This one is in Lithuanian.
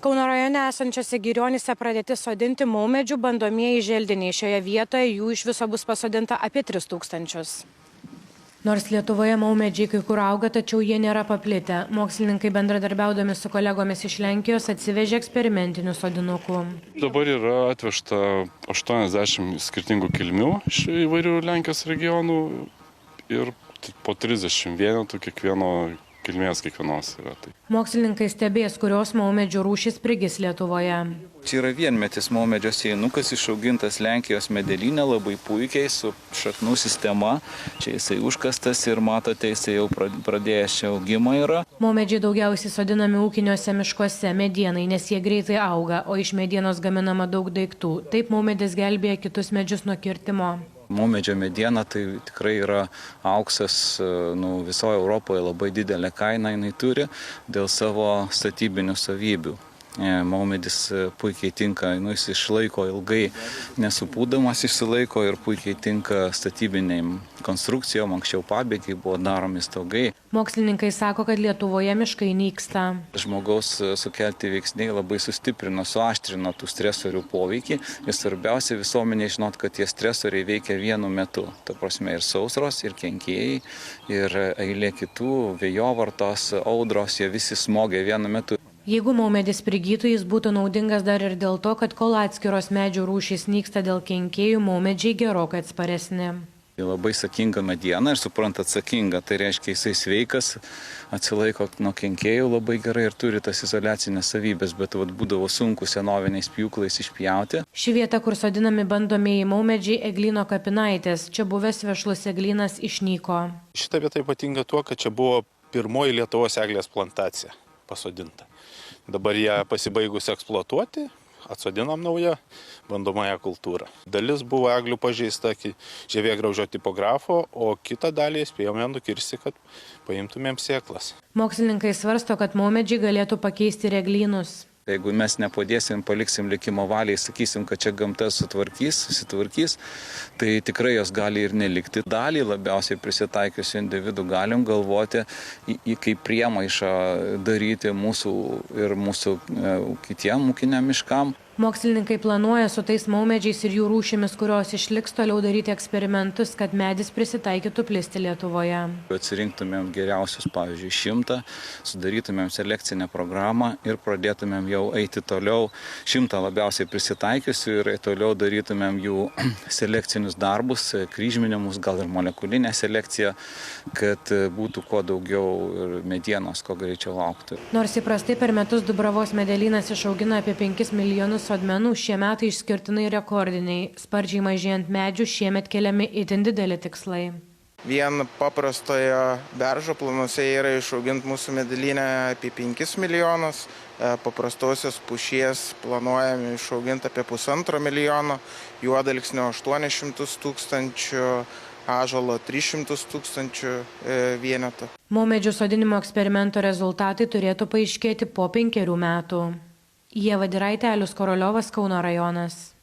Kauno rajone esančiose Girionyse pradėti sodinti maumedžių bandomieji želdiniai. Šioje vietoje jų iš viso bus pasodinta apie 3000. Nors Lietuvoje maumedžiai kai kur auga, tačiau jie nėra paplitę. Mokslininkai bendradarbiaudami su kolegomis iš Lenkijos atsivežė eksperimentinių sodinukų. Dabar yra atvežta 80 skirtingų kilmių iš įvairių Lenkijos regionų ir po 30 vienetų kilmės kiekvienos yra. Mokslininkai stebės, kurios maumedžių rūšys prigis Lietuvoje. Čia yra vienmetis maumedžio sėjinukas, išaugintas Lenkijos medelyne labai puikiai su šaknų sistema. Čia jisai užkastas ir matote, jisai jau pradėjęs čia augimą yra. Maumedžiai daugiausiai sodinami ūkiniuose miškuose medienai, nes jie greitai auga, o iš medienos gaminama daug daiktų. Taip maumedis gelbėja kitus medžius nuo kirtimo. Maumedžio mediena tai tikrai yra auksas, visoje Europoje labai didelę kainą jinai turi dėl savo statybinių savybių. Maumedis puikiai tinka, jis išlaiko ilgai, nesupūdamas išsilaiko ir puikiai tinka statybinėm konstrukcijom, anksčiau pabėgiai buvo daromi stogai. Mokslininkai sako, kad Lietuvoje miškai nyksta. Žmogaus sukelti veiksniai labai sustiprino, suaštrino tų stresorių poveikį ir svarbiausia visuomenė žinot, kad tie stresoriai veikia vienu metu. Ta prasme ir sausros, ir kenkėjai, ir eilė kitų, vėjovartos, audros, jie visi smogia vienu metu. Jeigu maumedis prigytų, jis būtų naudingas dar ir dėl to, kad kol atskiros medžių rūšys nyksta dėl kenkėjų, maumedžiai gerokai atsparesni. Labai sakinga mediena ir suprantat sakinga, tai reiškia jisai sveikas, atsilaiko nuo kenkėjų labai gerai ir turi tas izoliacinės savybės, bet būdavo sunku senoviniais pjūklais išpjauti. Ši vieta, kur sodinami bandomieji maumedžiai, Eglyno kapinaitės. Čia buvęs vešlus eglynas išnyko. Šita vieta ypatinga tuo, kad čia buvo pirmoji Lietuvos eglės plantacija pasodinta. Dabar ją pasibaigus eksploatuoti, atsodinam naują bandomąją kultūrą. Dalis buvo eglių pažeista žievėgraužio tipografo, o kitą dalį spėjome nukirsti, kad paimtumėm sėklas. Mokslininkai svarsto, kad maumedžiai galėtų pakeisti ir eglynus. Jeigu mes nepadėsim, paliksim likimo valiai, sakysim, kad čia gamta susitvarkys, tai tikrai jos gali ir nelikti. Dalį labiausiai prisitaikiusių individų galim galvoti kaip priemaišą daryti mūsų kitiem ūkiniam miškam. Mokslininkai planuoja su tais maumedžiais ir jų rūšimis, kurios išliks, toliau daryti eksperimentus, kad medis prisitaikytų plisti Lietuvoje. Atsirinktumėm geriausius, pavyzdžiui, 100, sudarytumėm selekcinę programą ir pradėtumėm jau eiti toliau 100 labiausiai prisitaikiusių ir toliau darytumėm jų selekcinius darbus, kryžminimus, gal ir molekulinę selekciją, kad būtų kuo daugiau medienos, kuo greičiau augtų. Nors įprastai per metus Dubravos medelynas išaugina apie 5 milijonus sodmenų, šie metai išskirtinai rekordiniai. Sparčiai mažėjant medžių šiemet keliami itin dideli tikslai. Vien paprastojo beržo planuose yra išauginti mūsų medelyne apie 5 milijonus, paprastosios pušies planuojame išauginti apie 1,5 milijono, juodalksnio 800 000, ąžuolo 300 000 vienetų. Maumedžių sodinimo eksperimento rezultatai turėtų paaiškėti po 5 metų. Ieva Diraitė, Alius Koroliovas, Kauno rajonas.